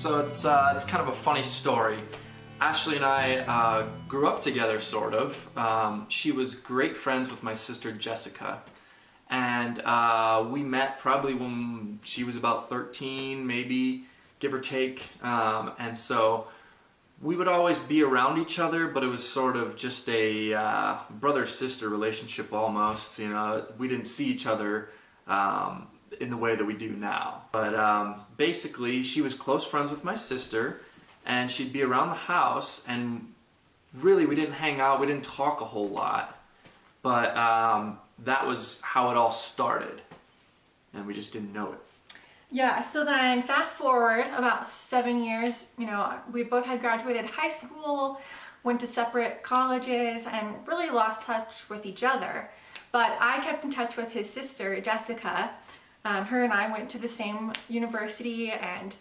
So it's kind of a funny story. Ashley and I grew up together, sort of. She was great friends with my sister Jessica, and we met probably when she was about 13, maybe, give or take. And so we would always be around each other, but it was sort of just a brother-sister relationship almost. You know, we didn't see each other in the way that we do now. But basically, she was close friends with my sister, and she'd be around the house, and really we didn't hang out, we didn't talk a whole lot, but that was how it all started, and we just didn't know it. Yeah, so then fast forward about 7 years, you know, we both had graduated high school, went to separate colleges, and really lost touch with each other. But I kept in touch with his sister, Jessica. Her and I went to the same university, and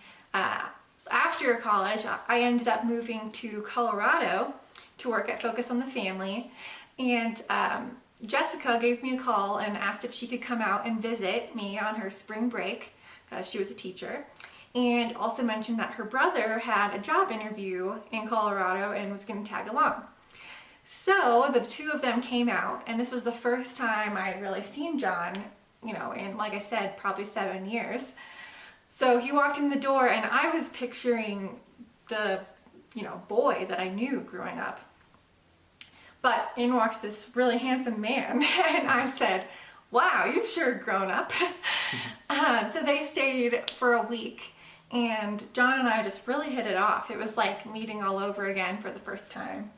after college, I ended up moving to Colorado to work at Focus on the Family. And Jessica gave me a call and asked if she could come out and visit me on her spring break. She was a teacher, and also mentioned that her brother had a job interview in Colorado and was going to tag along. So the two of them came out, and this was the first time I had really seen John, you know, in, like I said, probably 7 years. So he walked in the door, and I was picturing the, you know, boy that I knew growing up. But in walks this really handsome man, and I said, "Wow, you've sure grown up." So they stayed for a week, and John and I just really hit it off. It was like meeting all over again for the first time.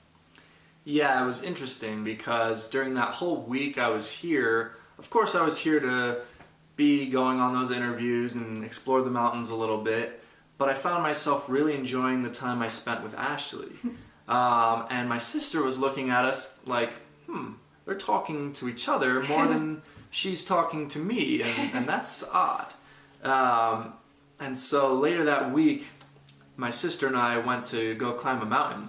Yeah, it was interesting because during that whole week I was here, of course I was here to be going on those interviews and explore the mountains a little bit, but I found myself really enjoying the time I spent with Ashley. And my sister was looking at us like, they're talking to each other more than she's talking to me, and that's odd. And so later that week, my sister and I went to go climb a mountain.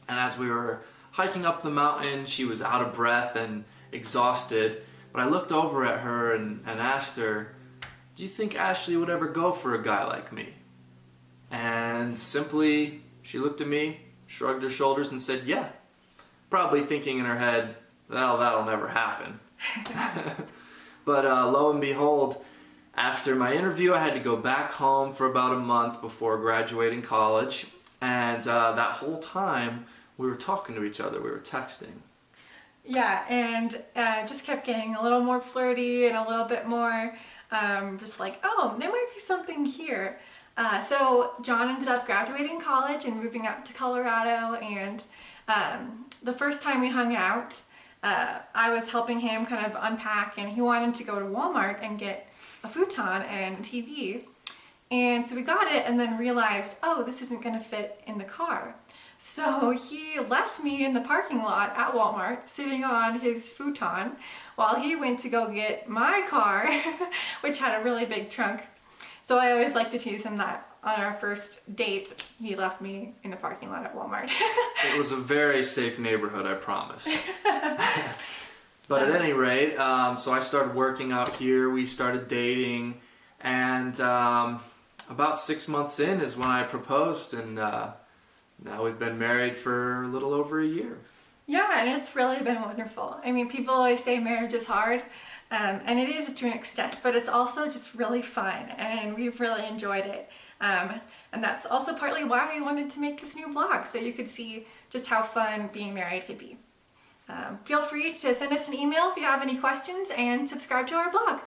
And as we were hiking up the mountain, she was out of breath and exhausted. But I looked over at her and asked her, "Do you think Ashley would ever go for a guy like me?" And simply, she looked at me, shrugged her shoulders, and said, "Yeah." Probably thinking in her head, "Well, that'll never happen." But lo and behold, after my interview, I had to go back home for about a month before graduating college. And that whole time, we were talking to each other. We were texting. Yeah, and just kept getting a little more flirty and a little bit more just like, oh, there might be something here. So John ended up graduating college and moving up to Colorado. And the first time we hung out, I was helping him kind of unpack, and he wanted to go to Walmart and get a futon and TV. And so we got it, and then realized, oh, this isn't going to fit in the car. So he left me in the parking lot at Walmart sitting on his futon while he went to go get my car, which had a really big trunk. So I always like to tease him that on our first date, he left me in the parking lot at Walmart. It was a very safe neighborhood, I promise. But at any rate, so I started working out here, we started dating, and about 6 months in is when I proposed, and now we've been married for a little over a year. Yeah, and it's really been wonderful. I mean, people always say marriage is hard, and it is to an extent, but it's also just really fun, and we've really enjoyed it. And that's also partly why we wanted to make this new blog, so you could see just how fun being married could be. Feel free to send us an email if you have any questions, and subscribe to our blog.